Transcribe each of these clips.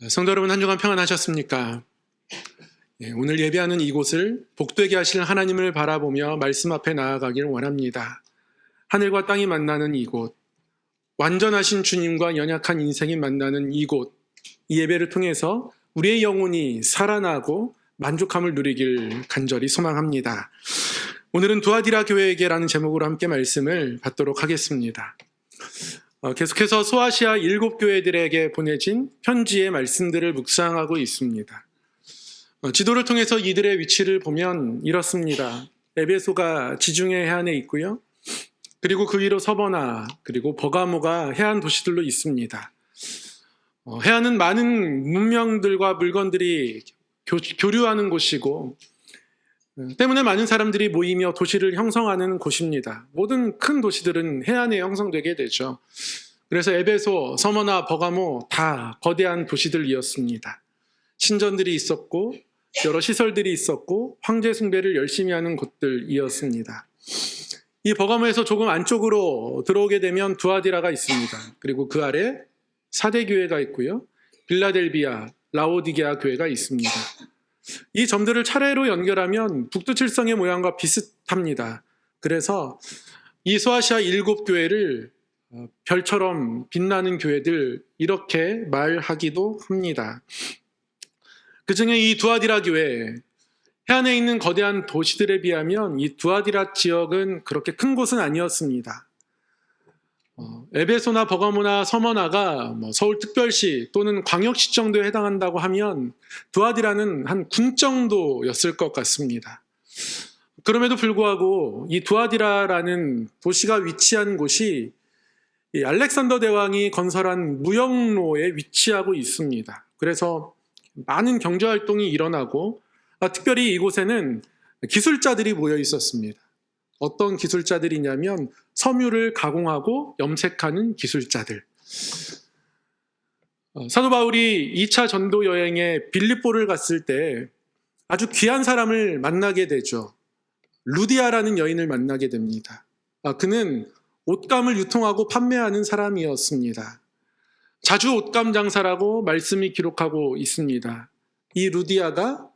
성도 여러분, 한 주간 평안하셨습니까? 오늘 예배하는 이곳을 복되게 하실 하나님을 바라보며 말씀 앞에 나아가길 원합니다. 하늘과 땅이 만나는 이곳, 완전하신 주님과 연약한 인생이 만나는 이곳, 이 예배를 통해서 우리의 영혼이 살아나고 만족함을 누리길 간절히 소망합니다. 오늘은 두아디라 교회에게라는 제목으로 함께 말씀을 받도록 하겠습니다. 계속해서 소아시아 7교회들에게 보내진 편지의 말씀들을 묵상하고 있습니다. 지도를 통해서 이들의 위치를 보면 이렇습니다. 에베소가 지중해 해안에 있고요. 그리고 그 위로 서버나 그리고 버가모가 해안 도시들로 있습니다. 해안은 많은 문명들과 물건들이 교류하는 곳이고 때문에 많은 사람들이 모이며 도시를 형성하는 곳입니다. 모든 큰 도시들은 해안에 형성되게 되죠. 그래서 에베소, 서머나 버가모 다 거대한 도시들이었습니다. 신전들이 있었고 여러 시설들이 있었고 황제 숭배를 열심히 하는 곳들이었습니다. 이 버가모에서 조금 안쪽으로 들어오게 되면 두아디라가 있습니다. 그리고 그 아래 사대교회가 있고요. 빌라델비아, 라오디게아 교회가 있습니다. 이 점들을 차례로 연결하면 북두칠성의 모양과 비슷합니다. 그래서 이 소아시아 7교회를 별처럼 빛나는 교회들 이렇게 말하기도 합니다. 그 중에 이 두아디라 교회, 해안에 있는 거대한 도시들에 비하면 이 두아디라 지역은 그렇게 큰 곳은 아니었습니다. 에베소나 버가모나 서머나가 서울특별시 또는 광역시 정도에 해당한다고 하면 두아디라는 한 군 정도였을 것 같습니다. 그럼에도 불구하고 이 두아디라라는 도시가 위치한 곳이 이 알렉산더 대왕이 건설한 무역로에 위치하고 있습니다. 그래서 많은 경제활동이 일어나고 특별히 이곳에는 기술자들이 모여 있었습니다. 어떤 기술자들이냐면 섬유를 가공하고 염색하는 기술자들. 사도 바울이 2차 전도 여행에 빌립보를 갔을 때 아주 귀한 사람을 만나게 되죠. 루디아라는 여인을 만나게 됩니다. 그는 옷감을 유통하고 판매하는 사람이었습니다. 자주 옷감 장사라고 말씀이 기록하고 있습니다. 이 루디아가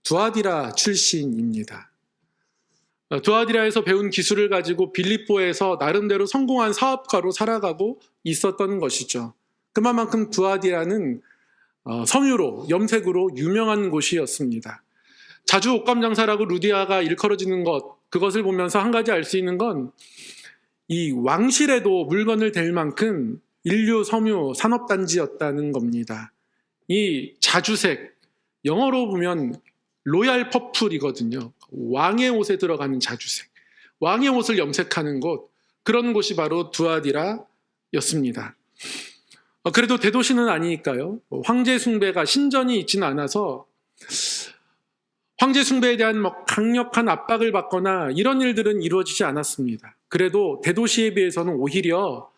두아디라 출신입니다. 두아디라에서 배운 기술을 가지고 빌립보에서 나름대로 성공한 사업가로 살아가고 있었던 것이죠. 그만큼 두아디라는 섬유로, 염색으로 유명한 곳이었습니다. 자주 옷감 장사라고 루디아가 일컬어지는 것, 그것을 보면서 한 가지 알 수 있는 건 이 왕실에도 물건을 댈 만큼 인류 섬유 산업단지였다는 겁니다. 이 자주색, 영어로 보면 로얄 퍼플이거든요. 왕의 옷에 들어가는 자주색, 왕의 옷을 염색하는 곳, 그런 곳이 바로 두아디라였습니다. 그래도 대도시는 아니니까요. 황제 숭배가 신전이 있지는 않아서 황제 숭배에 대한 강력한 압박을 받거나 이런 일들은 이루어지지 않았습니다. 그래도 대도시에 비해서는 오히려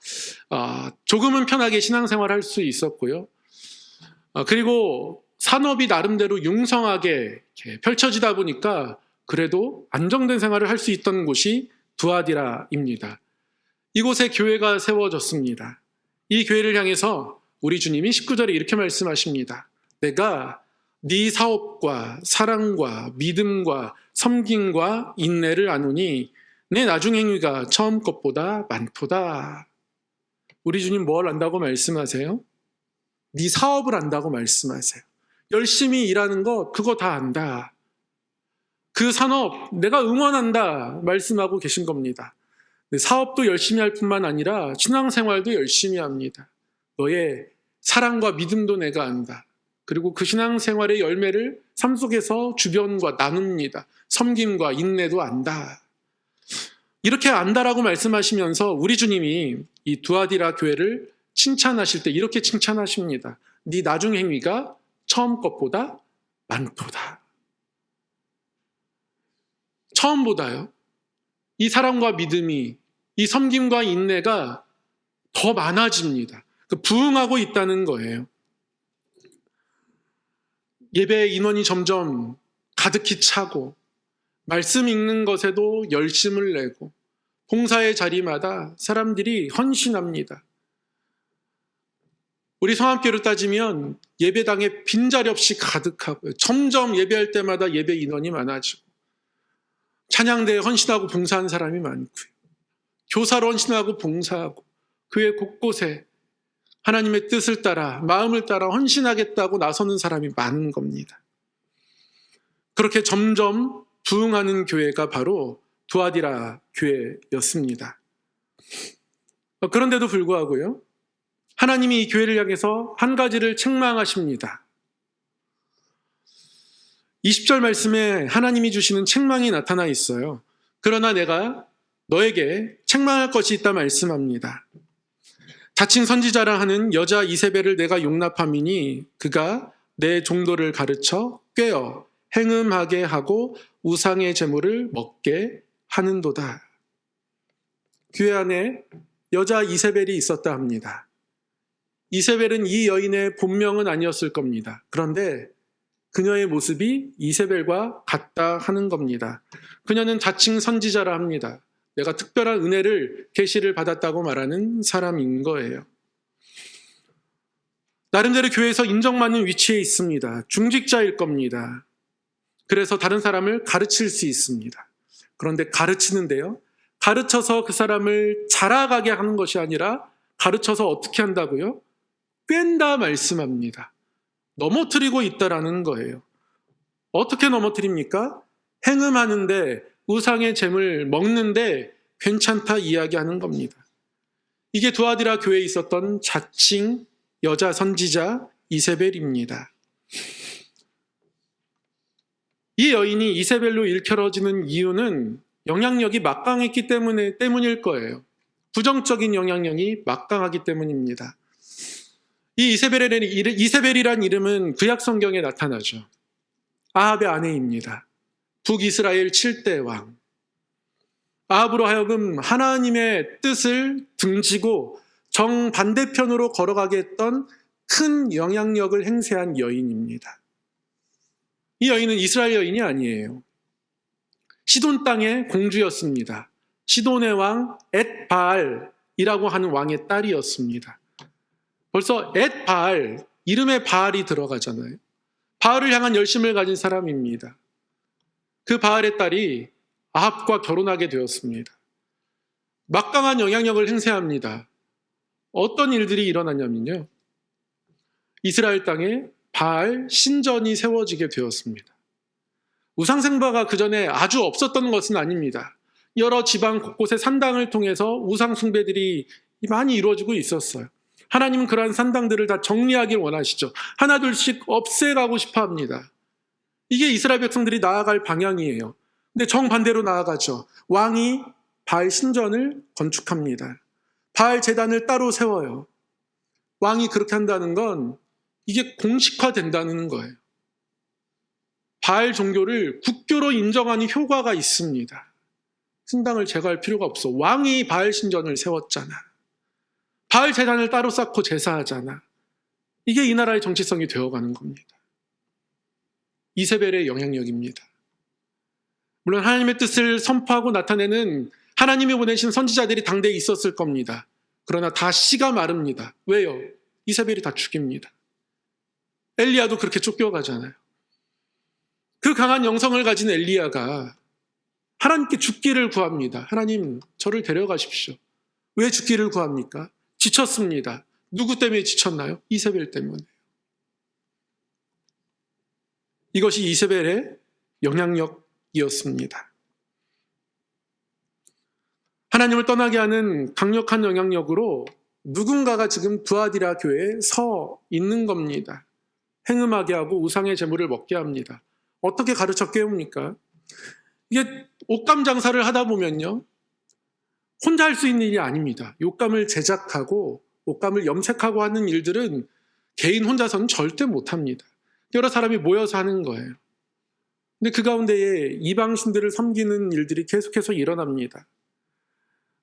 조금은 편하게 신앙생활을 할 수 있었고요. 그리고 산업이 나름대로 융성하게 펼쳐지다 보니까 그래도 안정된 생활을 할 수 있던 곳이 두아디라입니다. 이곳에 교회가 세워졌습니다. 이 교회를 향해서 우리 주님이 19절에 이렇게 말씀하십니다. 내가 네 사업과 사랑과 믿음과 섬김과 인내를 아노니 내 나중 행위가 처음 것보다 많도다. 우리 주님 뭘 안다고 말씀하세요? 네 사업을 안다고 말씀하세요. 열심히 일하는 것 그거 다 안다. 그 산업 내가 응원한다 말씀하고 계신 겁니다. 사업도 열심히 할 뿐만 아니라 신앙생활도 열심히 합니다. 너의 사랑과 믿음도 내가 안다. 그리고 그 신앙생활의 열매를 삶 속에서 주변과 나눕니다. 섬김과 인내도 안다. 이렇게 안다라고 말씀하시면서 우리 주님이 이 두아디라 교회를 칭찬하실 때 이렇게 칭찬하십니다. 네 나중 행위가 처음 것보다 많도다. 처음보다요. 이 사랑과 믿음이, 이 섬김과 인내가 더 많아집니다. 부흥하고 있다는 거예요. 예배 인원이 점점 가득히 차고 말씀 읽는 것에도 열심을 내고 봉사의 자리마다 사람들이 헌신합니다. 우리 성함교로 따지면 예배당에 빈자리 없이 가득하고요. 점점 예배할 때마다 예배 인원이 많아지고 찬양대에 헌신하고 봉사하는 사람이 많고요. 교사로 헌신하고 봉사하고 교회 곳곳에 하나님의 뜻을 따라 마음을 따라 헌신하겠다고 나서는 사람이 많은 겁니다. 그렇게 점점 부흥하는 교회가 바로 두아디라 교회였습니다. 그런데도 불구하고요, 하나님이 이 교회를 향해서 한 가지를 책망하십니다. 20절 말씀에 하나님이 주시는 책망이 나타나 있어요. 그러나 내가 너에게 책망할 것이 있다 말씀합니다. 자칭 선지자라 하는 여자 이세벨을 내가 용납함이니 그가 내 종도를 가르쳐 꾀어 행음하게 하고 우상의 제물을 먹게 하는도다. 교회 안에 여자 이세벨이 있었다 합니다. 이세벨은 이 여인의 본명은 아니었을 겁니다. 그런데 그녀의 모습이 이세벨과 같다 하는 겁니다. 그녀는 자칭 선지자라 합니다. 내가 특별한 은혜를 계시를 받았다고 말하는 사람인 거예요. 나름대로 교회에서 인정받는 위치에 있습니다. 중직자일 겁니다. 그래서 다른 사람을 가르칠 수 있습니다. 그런데 가르치는데요, 가르쳐서 그 사람을 자라가게 하는 것이 아니라 가르쳐서 어떻게 한다고요? 꿰다 말씀합니다. 넘어뜨리고 있다라는 거예요. 어떻게 넘어뜨립니까? 행음하는데, 우상의 재물 먹는데 괜찮다 이야기하는 겁니다. 이게 두아디라 교회에 있었던 자칭 여자 선지자 이세벨입니다. 이 여인이 이세벨로 일컬어지는 이유는 영향력이 막강했기 때문일 거예요. 부정적인 영향력이 막강하기 때문입니다. 이 이세벨이란 이름은 구약 성경에 나타나죠. 아합의 아내입니다. 북이스라엘 7대 왕. 아합으로 하여금 하나님의 뜻을 등지고 정반대편으로 걸어가게 했던 큰 영향력을 행사한 여인입니다. 이 여인은 이스라엘 여인이 아니에요. 시돈 땅의 공주였습니다. 시돈의 왕 엣바알이라고 하는 왕의 딸이었습니다. 벌써 엣바알, 이름에 바알이 들어가잖아요. 바알을 향한 열심을 가진 사람입니다. 그 바알의 딸이 아합과 결혼하게 되었습니다. 막강한 영향력을 행사합니다. 어떤 일들이 일어나냐면요, 이스라엘 땅에 바알 신전이 세워지게 되었습니다. 우상숭배가 그 전에 아주 없었던 것은 아닙니다. 여러 지방 곳곳의 산당을 통해서 우상숭배들이 많이 이루어지고 있었어요. 하나님은 그러한 산당들을 다 정리하길 원하시죠. 하나둘씩 없애가고 싶어 합니다. 이게 이스라엘 백성들이 나아갈 방향이에요. 근데 정반대로 나아가죠. 왕이 바알 신전을 건축합니다. 바알 제단을 따로 세워요. 왕이 그렇게 한다는 건 이게 공식화된다는 거예요. 바알 종교를 국교로 인정하는 효과가 있습니다. 신당을 제거할 필요가 없어. 왕이 바알 신전을 세웠잖아. 바알 제단을 따로 쌓고 제사하잖아. 이게 이 나라의 정치성이 되어가는 겁니다. 이세벨의 영향력입니다. 물론 하나님의 뜻을 선포하고 나타내는 하나님이 보내신 선지자들이 당대에 있었을 겁니다. 그러나 다 씨가 마릅니다. 왜요? 이세벨이 다 죽입니다. 엘리야도 그렇게 쫓겨가잖아요. 그 강한 영성을 가진 엘리야가 하나님께 죽기를 구합니다. 하나님, 저를 데려가십시오. 왜 죽기를 구합니까? 지쳤습니다. 누구 때문에 지쳤나요? 이세벨 때문에. 이것이 이세벨의 영향력이었습니다. 하나님을 떠나게 하는 강력한 영향력으로 누군가가 지금 두아디라 교회에 서 있는 겁니다. 행음하게 하고 우상의 제물을 먹게 합니다. 어떻게 가르쳐 깨웁니까? 이게 옷감 장사를 하다 보면요, 혼자 할 수 있는 일이 아닙니다. 옷감을 제작하고 옷감을 염색하고 하는 일들은 개인 혼자서는 절대 못합니다. 여러 사람이 모여서 하는 거예요. 근데 그 가운데에 이방신들을 섬기는 일들이 계속해서 일어납니다.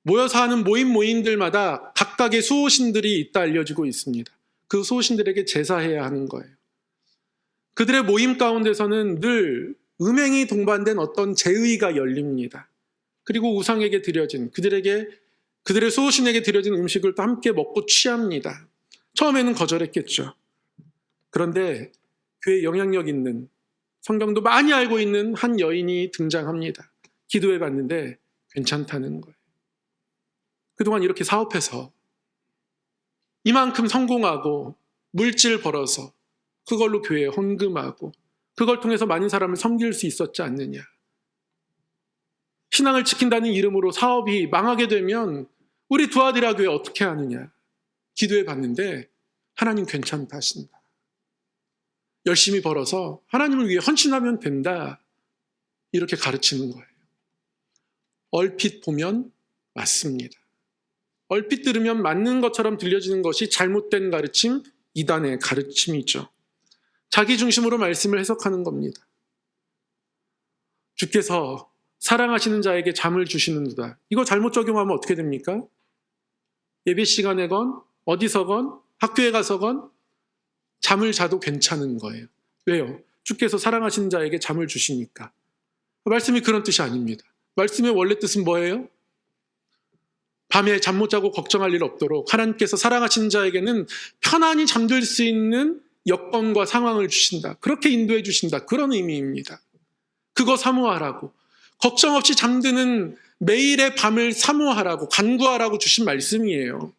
모여서 하는 모임들마다 각각의 수호신들이 있다 알려지고 있습니다. 그 수호신들에게 제사해야 하는 거예요. 그들의 모임 가운데서는 늘 음행이 동반된 어떤 제의가 열립니다. 그리고 우상에게 드려진, 그들의 수호신에게 드려진 음식을 또 함께 먹고 취합니다. 처음에는 거절했겠죠. 그런데 교회에 영향력 있는, 성경도 많이 알고 있는 한 여인이 등장합니다. 기도해 봤는데 괜찮다는 거예요. 그동안 이렇게 사업해서 이만큼 성공하고 물질 벌어서 그걸로 교회에 헌금하고 그걸 통해서 많은 사람을 섬길 수 있었지 않느냐. 신앙을 지킨다는 이름으로 사업이 망하게 되면 우리 두아디라 교회 어떻게 하느냐. 기도해 봤는데 하나님 괜찮다 하신다. 열심히 벌어서 하나님을 위해 헌신하면 된다. 이렇게 가르치는 거예요. 얼핏 보면 맞습니다. 얼핏 들으면 맞는 것처럼 들려지는 것이 잘못된 가르침, 이단의 가르침이죠. 자기 중심으로 말씀을 해석하는 겁니다. 주께서 사랑하시는 자에게 잠을 주시는도다. 이거 잘못 적용하면 어떻게 됩니까? 예배 시간에건 어디서건 학교에 가서건 잠을 자도 괜찮은 거예요. 왜요? 주께서 사랑하시는 자에게 잠을 주시니까. 말씀이 그런 뜻이 아닙니다. 말씀의 원래 뜻은 뭐예요? 밤에 잠 못 자고 걱정할 일 없도록 하나님께서 사랑하시는 자에게는 편안히 잠들 수 있는 여건과 상황을 주신다. 그렇게 인도해 주신다. 그런 의미입니다. 그거 사모하라고. 걱정 없이 잠드는 매일의 밤을 사모하라고, 간구하라고 주신 말씀이에요.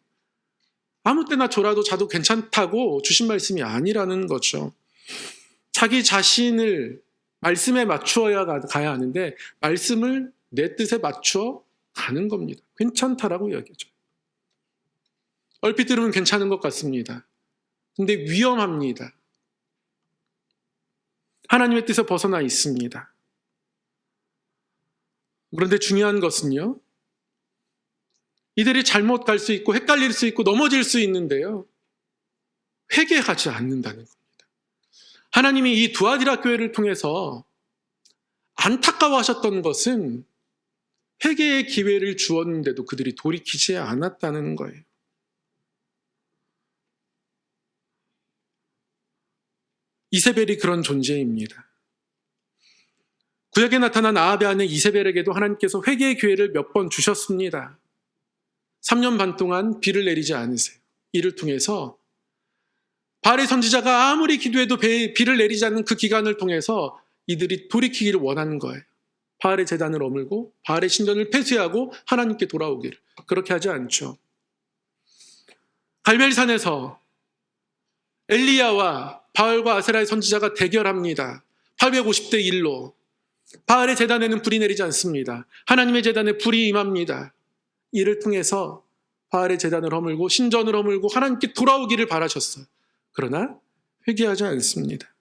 아무 때나 졸아도 자도 괜찮다고 주신 말씀이 아니라는 거죠. 자기 자신을 말씀에 맞추어야 가야 하는데 말씀을 내 뜻에 맞추어 가는 겁니다. 괜찮다라고 이야기죠. 얼핏 들으면 괜찮은 것 같습니다. 근데 위험합니다. 하나님의 뜻에 벗어나 있습니다. 그런데 중요한 것은요. 이들이 잘못 갈 수 있고 헷갈릴 수 있고 넘어질 수 있는데요. 회개하지 않는다는 겁니다. 하나님이 이 두아디라 교회를 통해서 안타까워하셨던 것은 회개의 기회를 주었는데도 그들이 돌이키지 않았다는 거예요. 이세벨이 그런 존재입니다. 구약에 나타난 아합의 아내 이세벨에게도 하나님께서 회개의 기회를 몇 번 주셨습니다. 3년 반 동안 비를 내리지 않으세요. 이를 통해서 바알의 선지자가 아무리 기도해도 비를 내리지 않는 그 기간을 통해서 이들이 돌이키기를 원하는 거예요. 바알의 제단을 어물고 바알의 신전을 폐쇄하고 하나님께 돌아오기를. 그렇게 하지 않죠. 갈멜산에서 엘리야와 바알과 아세라의 선지자가 대결합니다. 850대 1로. 바알의 제단에는 불이 내리지 않습니다. 하나님의 제단에 불이 임합니다. 이를 통해서 바알의 제단을 허물고 신전을 허물고 하나님께 돌아오기를 바라셨어요. 그러나 회개하지 않습니다.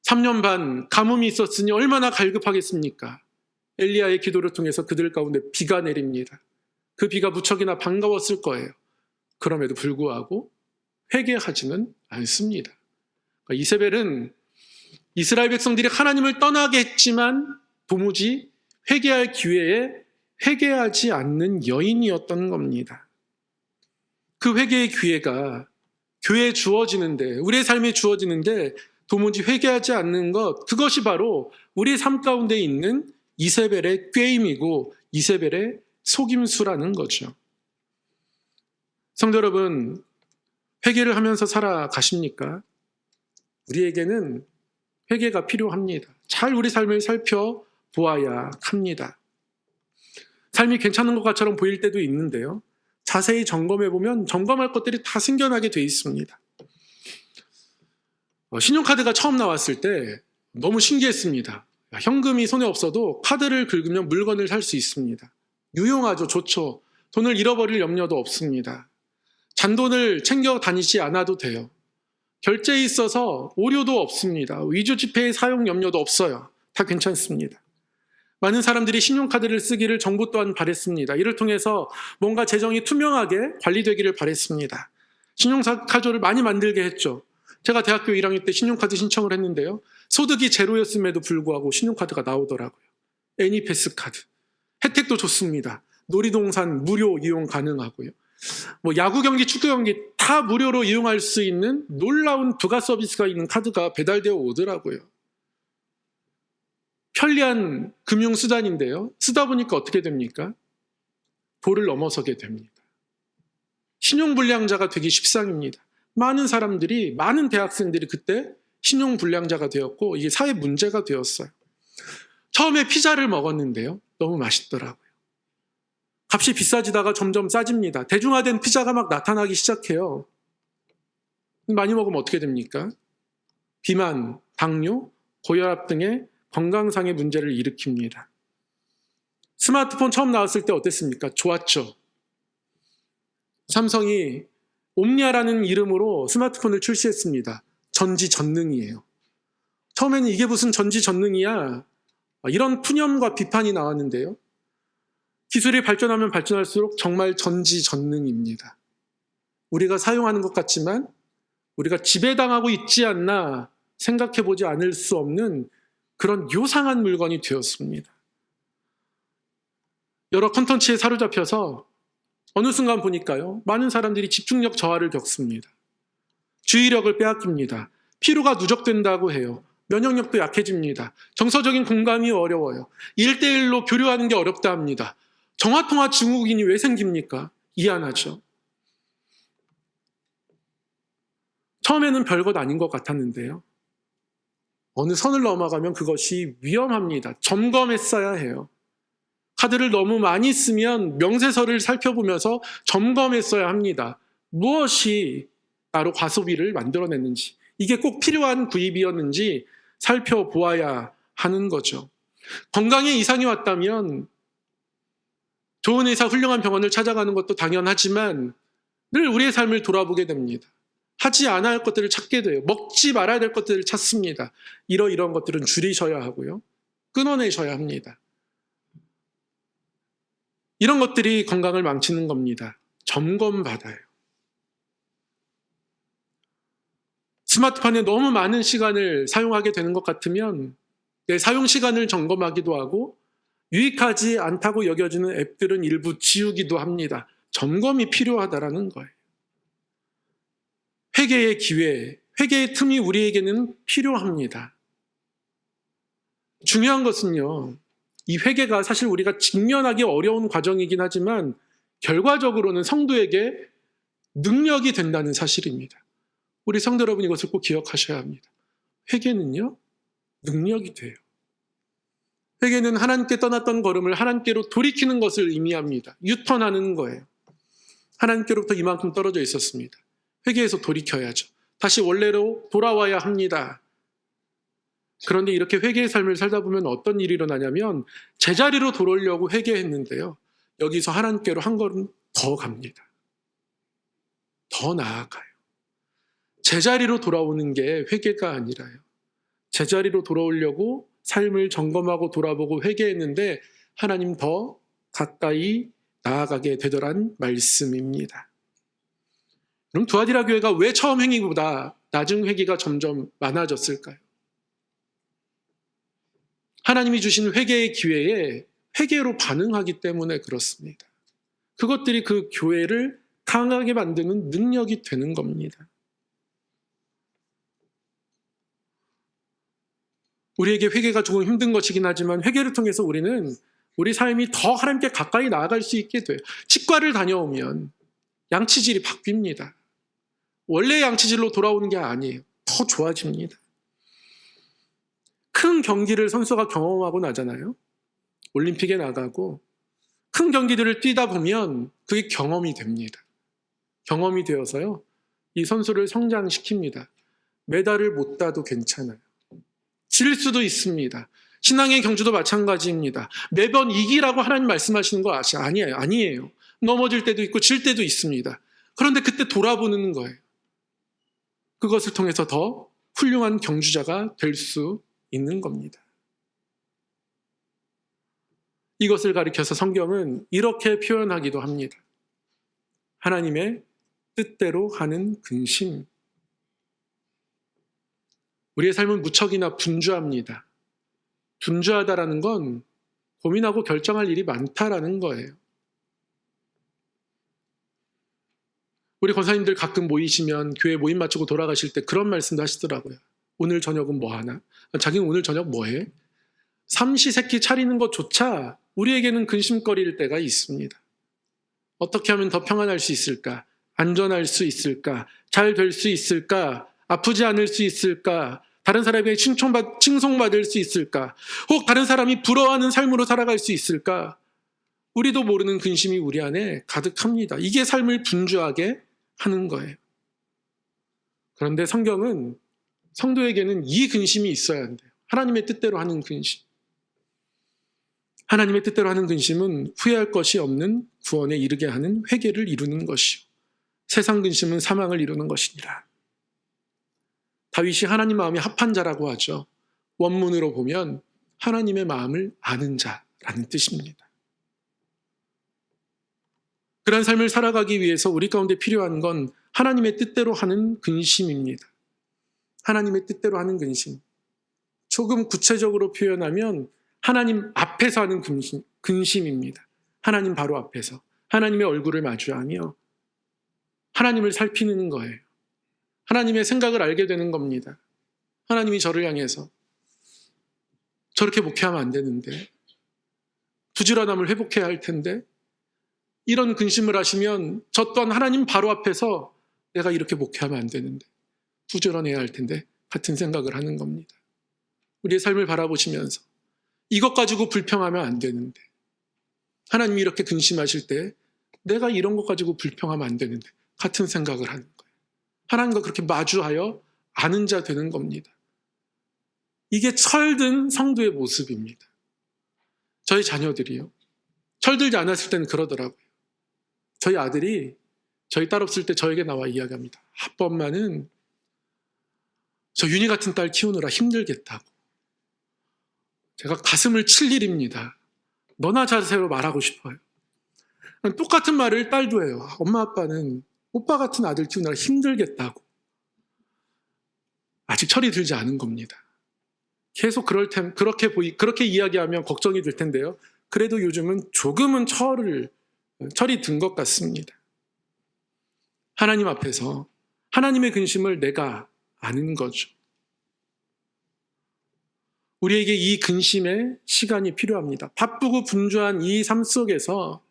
3년 반 가뭄이 있었으니 얼마나 갈급하겠습니까? 엘리야의 기도를 통해서 그들 가운데 비가 내립니다. 그 비가 무척이나 반가웠을 거예요. 그럼에도 불구하고 회개하지는 않습니다. 그러니까 이세벨은 이스라엘 백성들이 하나님을 떠나게 했지만 도무지 회개할 기회에 회개하지 않는 여인이었던 겁니다. 그 회개의 기회가 교회에 주어지는데, 우리의 삶에 주어지는데 도무지 회개하지 않는 것, 그것이 바로 우리 삶 가운데 있는 이세벨의 꾀임이고 이세벨의 속임수라는 거죠. 성도 여러분, 회개를 하면서 살아가십니까? 우리에게는 회개가 필요합니다. 잘 우리 삶을 살펴보아야 합니다. 삶이 괜찮은 것처럼 보일 때도 있는데요. 자세히 점검해보면 점검할 것들이 다 생겨나게 돼 있습니다. 신용카드가 처음 나왔을 때 너무 신기했습니다. 현금이 손에 없어도 카드를 긁으면 물건을 살 수 있습니다. 유용하죠. 좋죠. 돈을 잃어버릴 염려도 없습니다. 잔돈을 챙겨 다니지 않아도 돼요. 결제에 있어서 오류도 없습니다. 위조지폐의 사용 염려도 없어요. 다 괜찮습니다. 많은 사람들이 신용카드를 쓰기를 정부 또한 바랬습니다. 이를 통해서 뭔가 재정이 투명하게 관리되기를 바랬습니다. 신용카드를 많이 만들게 했죠. 제가 대학교 1학년 때 신용카드 신청을 했는데요. 소득이 제로였음에도 불구하고 신용카드가 나오더라고요. 애니패스 카드. 혜택도 좋습니다. 놀이동산 무료 이용 가능하고요. 야구 경기, 축구 경기 다 무료로 이용할 수 있는 놀라운 부가 서비스가 있는 카드가 배달되어 오더라고요. 편리한 금융수단인데요. 쓰다 보니까 어떻게 됩니까? 도를 넘어서게 됩니다. 신용불량자가 되기 십상입니다. 많은 사람들이, 많은 대학생들이 그때 신용불량자가 되었고 이게 사회 문제가 되었어요. 처음에 피자를 먹었는데요. 너무 맛있더라고요. 값이 비싸지다가 점점 싸집니다. 대중화된 피자가 막 나타나기 시작해요. 많이 먹으면 어떻게 됩니까? 비만, 당뇨, 고혈압 등의 건강상의 문제를 일으킵니다. 스마트폰 처음 나왔을 때 어땠습니까? 좋았죠. 삼성이 옴니아라는 이름으로 스마트폰을 출시했습니다. 전지전능이에요. 처음에는 이게 무슨 전지전능이야, 이런 푸념과 비판이 나왔는데요. 기술이 발전하면 발전할수록 정말 전지전능입니다. 우리가 사용하는 것 같지만 우리가 지배당하고 있지 않나 생각해보지 않을 수 없는 그런 요상한 물건이 되었습니다. 여러 컨텐츠에 사로잡혀서 어느 순간 보니까요, 많은 사람들이 집중력 저하를 겪습니다. 주의력을 빼앗깁니다. 피로가 누적된다고 해요. 면역력도 약해집니다. 정서적인 공감이 어려워요. 1대1로 교류하는 게 어렵다 합니다. 정화통화 증후군이 왜 생깁니까? 이해 안 하죠. 처음에는 별것 아닌 것 같았는데요. 어느 선을 넘어가면 그것이 위험합니다. 점검했어야 해요. 카드를 너무 많이 쓰면 명세서를 살펴보면서 점검했어야 합니다. 무엇이 나로 과소비를 만들어냈는지, 이게 꼭 필요한 구입이었는지 살펴보아야 하는 거죠. 건강에 이상이 왔다면 좋은 의사, 훌륭한 병원을 찾아가는 것도 당연하지만 늘 우리의 삶을 돌아보게 됩니다. 하지 않아야 할 것들을 찾게 돼요. 먹지 말아야 될 것들을 찾습니다. 이런 것들은 줄이셔야 하고요. 끊어내셔야 합니다. 이런 것들이 건강을 망치는 겁니다. 점검받아요. 스마트폰에 너무 많은 시간을 사용하게 되는 것 같으면 내 사용 시간을 점검하기도 하고 유익하지 않다고 여겨지는 앱들은 일부 지우기도 합니다. 점검이 필요하다라는 거예요. 회개의 기회, 회개의 틈이 우리에게는 필요합니다. 중요한 것은요, 이 회개가 사실 우리가 직면하기 어려운 과정이긴 하지만 결과적으로는 성도에게 능력이 된다는 사실입니다. 우리 성도 여러분, 이것을 꼭 기억하셔야 합니다. 회개는요, 능력이 돼요. 회개는 하나님께 떠났던 걸음을 하나님께로 돌이키는 것을 의미합니다. 유턴하는 거예요. 하나님께로부터 이만큼 떨어져 있었습니다. 회개해서 돌이켜야죠. 다시 원래로 돌아와야 합니다. 그런데 이렇게 회개의 삶을 살다 보면 어떤 일이 일어나냐면 제자리로 돌아오려고 회개했는데요. 여기서 하나님께로 한 걸음 더 갑니다. 더 나아가요. 제자리로 돌아오는 게 회개가 아니라요. 제자리로 돌아오려고 삶을 점검하고 돌아보고 회개했는데 하나님 더 가까이 나아가게 되더란 말씀입니다. 그럼 두아디라 교회가 왜 처음 행위보다 나중 회개가 점점 많아졌을까요? 하나님이 주신 회개의 기회에 회개로 반응하기 때문에 그렇습니다. 그것들이 그 교회를 강하게 만드는 능력이 되는 겁니다. 우리에게 회개가 조금 힘든 것이긴 하지만 회개를 통해서 우리는 우리 삶이 더 하나님께 가까이 나아갈 수 있게 돼요. 치과를 다녀오면 양치질이 바뀝니다. 원래 양치질로 돌아오는 게 아니에요. 더 좋아집니다. 큰 경기를 선수가 경험하고 나잖아요. 올림픽에 나가고 큰 경기들을 뛰다 보면 그게 경험이 됩니다. 경험이 되어서요, 이 선수를 성장시킵니다. 메달을 못 따도 괜찮아요. 질 수도 있습니다. 신앙의 경주도 마찬가지입니다. 매번 이기라고 하나님 말씀하시는 거 아니에요. 넘어질 때도 있고 질 때도 있습니다. 그런데 그때 돌아보는 거예요. 그것을 통해서 더 훌륭한 경주자가 될 수 있는 겁니다. 이것을 가리켜서 성경은 이렇게 표현하기도 합니다. 하나님의 뜻대로 하는 근심. 우리의 삶은 무척이나 분주합니다. 분주하다라는 건 고민하고 결정할 일이 많다라는 거예요. 우리 권사님들 가끔 모이시면 교회 모임 마치고 돌아가실 때 그런 말씀도 하시더라고요. 오늘 저녁은 뭐 하나? 자기는 오늘 저녁 뭐 해? 삼시세끼 차리는 것조차 우리에게는 근심거리일 때가 있습니다. 어떻게 하면 더 평안할 수 있을까? 안전할 수 있을까? 잘 될 수 있을까? 아프지 않을 수 있을까? 다른 사람에게 칭송받을 수 있을까? 혹 다른 사람이 부러워하는 삶으로 살아갈 수 있을까? 우리도 모르는 근심이 우리 안에 가득합니다. 이게 삶을 분주하게 하는 거예요. 그런데 성경은 성도에게는 이 근심이 있어야 한대요. 하나님의 뜻대로 하는 근심. 하나님의 뜻대로 하는 근심은 후회할 것이 없는 구원에 이르게 하는 회개를 이루는 것이요. 세상 근심은 사망을 이루는 것이니라. 다윗이 하나님 마음이 합한 자라고 하죠. 원문으로 보면 하나님의 마음을 아는 자라는 뜻입니다. 그런 삶을 살아가기 위해서 우리 가운데 필요한 건 하나님의 뜻대로 하는 근심입니다. 하나님의 뜻대로 하는 근심. 조금 구체적으로 표현하면 하나님 앞에서 하는 근심입니다. 하나님 바로 앞에서 하나님의 얼굴을 마주하며 하나님을 살피는 거예요. 하나님의 생각을 알게 되는 겁니다. 하나님이 저를 향해서 저렇게 목회하면 안 되는데, 부지런함을 회복해야 할 텐데, 이런 근심을 하시면 저 또한 하나님 바로 앞에서 내가 이렇게 목회하면 안 되는데, 부지런해야 할 텐데 같은 생각을 하는 겁니다. 우리의 삶을 바라보시면서 이것 가지고 불평하면 안 되는데, 하나님이 이렇게 근심하실 때 내가 이런 것 가지고 불평하면 안 되는데 같은 생각을 하는 거예요. 하나님과 그렇게 마주하여 아는 자 되는 겁니다. 이게 철든 성도의 모습입니다. 저희 자녀들이요, 철들지 않았을 때는 그러더라고요. 저희 아들이 저희 딸 없을 때 저에게 나와 이야기합니다. 아빠 엄마는 저 윤희 같은 딸 키우느라 힘들겠다고. 제가 가슴을 칠 일입니다. 너나 자세로 말하고 싶어요. 똑같은 말을 딸도 해요. 엄마 아빠는 오빠 같은 아들 키우느라 힘들겠다고. 아직 철이 들지 않은 겁니다. 계속 그렇게 이야기하면 걱정이 될 텐데요. 그래도 요즘은 조금은 철이 든 것 같습니다. 하나님 앞에서 하나님의 근심을 내가 아는 거죠. 우리에게 이 근심의 시간이 필요합니다. 바쁘고 분주한 이 삶 속에서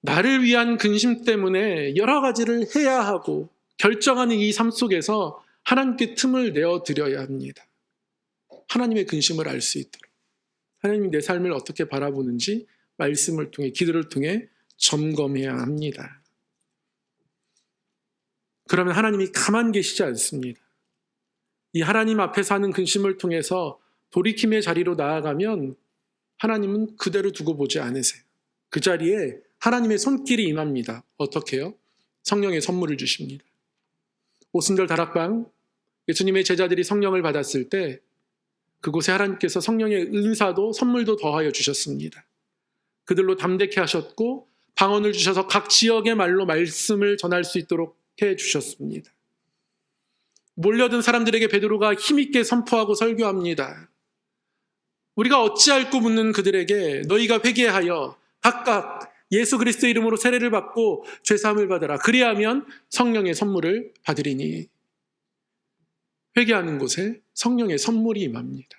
나를 위한 근심 때문에 여러 가지를 해야 하고 결정하는 이 삶 속에서 하나님께 틈을 내어드려야 합니다. 하나님의 근심을 알 수 있도록. 하나님이 내 삶을 어떻게 바라보는지 말씀을 통해, 기도를 통해 점검해야 합니다. 그러면 하나님이 가만 계시지 않습니다. 이 하나님 앞에서 하는 근심을 통해서 돌이킴의 자리로 나아가면 하나님은 그대로 두고 보지 않으세요. 그 자리에 하나님의 손길이 임합니다. 어떻게 해요? 성령의 선물을 주십니다. 오순절 다락방, 예수님의 제자들이 성령을 받았을 때 그곳에 하나님께서 성령의 은사도 선물도 더하여 주셨습니다. 그들로 담대케 하셨고 방언을 주셔서 각 지역의 말로 말씀을 전할 수 있도록 해주셨습니다. 몰려든 사람들에게 베드로가 힘있게 선포하고 설교합니다. 우리가 어찌할꼬 묻는 그들에게 너희가 회개하여 각각 예수 그리스도의 이름으로 세례를 받고 죄사함을 받으라. 그리하면 성령의 선물을 받으리니. 회개하는 곳에 성령의 선물이 임합니다.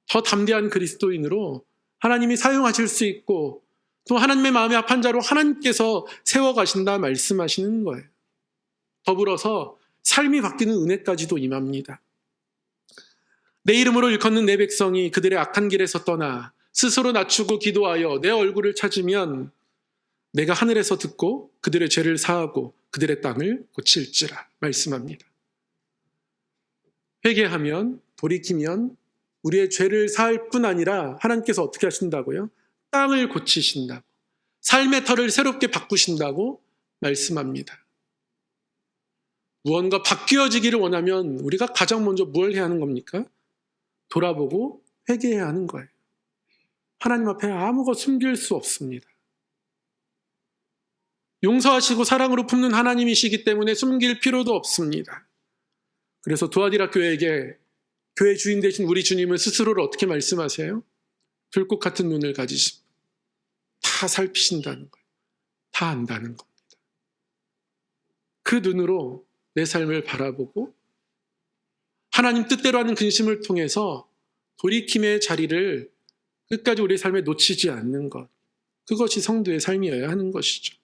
더 담대한 그리스도인으로 하나님이 사용하실 수 있고 또 하나님의 마음에 합한 자로 하나님께서 세워가신다 말씀하시는 거예요. 더불어서 삶이 바뀌는 은혜까지도 임합니다. 내 이름으로 일컫는 내 백성이 그들의 악한 길에서 떠나 스스로 낮추고 기도하여 내 얼굴을 찾으면 내가 하늘에서 듣고 그들의 죄를 사하고 그들의 땅을 고칠지라 말씀합니다. 회개하면, 돌이키면 우리의 죄를 사할 뿐 아니라 하나님께서 어떻게 하신다고요? 땅을 고치신다고, 삶의 터를 새롭게 바꾸신다고 말씀합니다. 무언가 바뀌어지기를 원하면 우리가 가장 먼저 뭘 해야 하는 겁니까? 돌아보고 회개해야 하는 거예요. 하나님 앞에 아무것도 숨길 수 없습니다. 용서하시고 사랑으로 품는 하나님이시기 때문에 숨길 필요도 없습니다. 그래서 두아디라 교회에게 교회 주인 되신 우리 주님은 스스로를 어떻게 말씀하세요? 불꽃 같은 눈을 가지신, 다 살피신다는 거예요. 다 안다는 겁니다. 그 눈으로 내 삶을 바라보고 하나님 뜻대로 하는 근심을 통해서 돌이킴의 자리를 끝까지 우리 삶에 놓치지 않는 것, 그것이 성도의 삶이어야 하는 것이죠.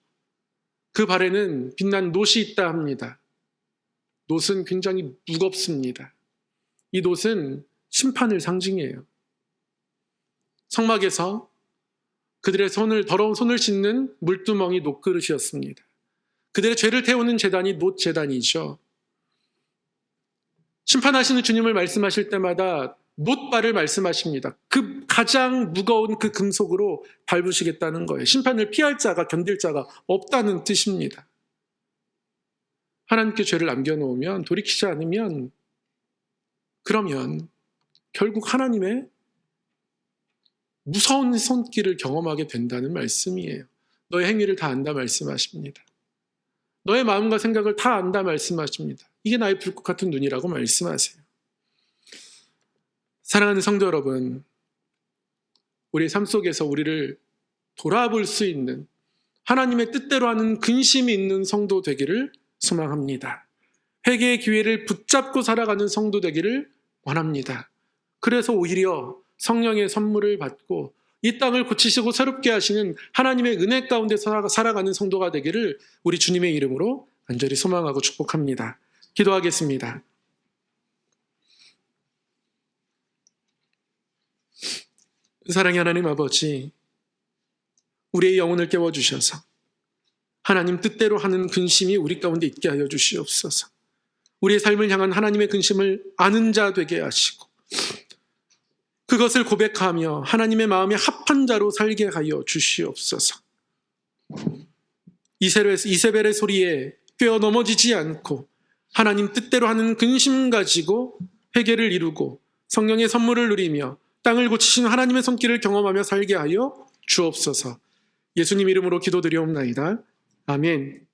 그 발에는 빛난 놋이 있다 합니다. 놋은 굉장히 무겁습니다. 이 놋은 심판을 상징해요. 성막에서 그들의 더러운 손을 씻는 물두멍이 놋그릇이었습니다. 그들의 죄를 태우는 제단이 놋제단이죠. 심판하시는 주님을 말씀하실 때마다 놋발을 말씀하십니다. 그 가장 무거운 그 금속으로 밟으시겠다는 거예요. 심판을 피할 자가, 견딜 자가 없다는 뜻입니다. 하나님께 죄를 남겨놓으면, 돌이키지 않으면, 그러면 결국 하나님의 무서운 손길을 경험하게 된다는 말씀이에요. 너의 행위를 다 안다 말씀하십니다. 너의 마음과 생각을 다 안다 말씀하십니다. 이게 나의 불꽃 같은 눈이라고 말씀하세요. 사랑하는 성도 여러분, 우리의 삶 속에서 우리를 돌아볼 수 있는 하나님의 뜻대로 하는 근심이 있는 성도 되기를 소망합니다. 회개의 기회를 붙잡고 살아가는 성도 되기를 원합니다. 그래서 오히려 성령의 선물을 받고 이 땅을 고치시고 새롭게 하시는 하나님의 은혜 가운데 살아가는 성도가 되기를 우리 주님의 이름으로 간절히 소망하고 축복합니다. 기도하겠습니다. 사랑의 하나님 아버지, 우리의 영혼을 깨워주셔서 하나님 뜻대로 하는 근심이 우리 가운데 있게 하여 주시옵소서. 우리의 삶을 향한 하나님의 근심을 아는 자 되게 하시고 그것을 고백하며 하나님의 마음에 합한 자로 살게 하여 주시옵소서. 이세벨의 소리에 꿰어 넘어지지 않고 하나님 뜻대로 하는 근심 가지고 회개를 이루고 성령의 선물을 누리며 땅을 고치신 하나님의 손길을 경험하며 살게 하여 주옵소서. 예수님 이름으로 기도드리옵나이다. 아멘.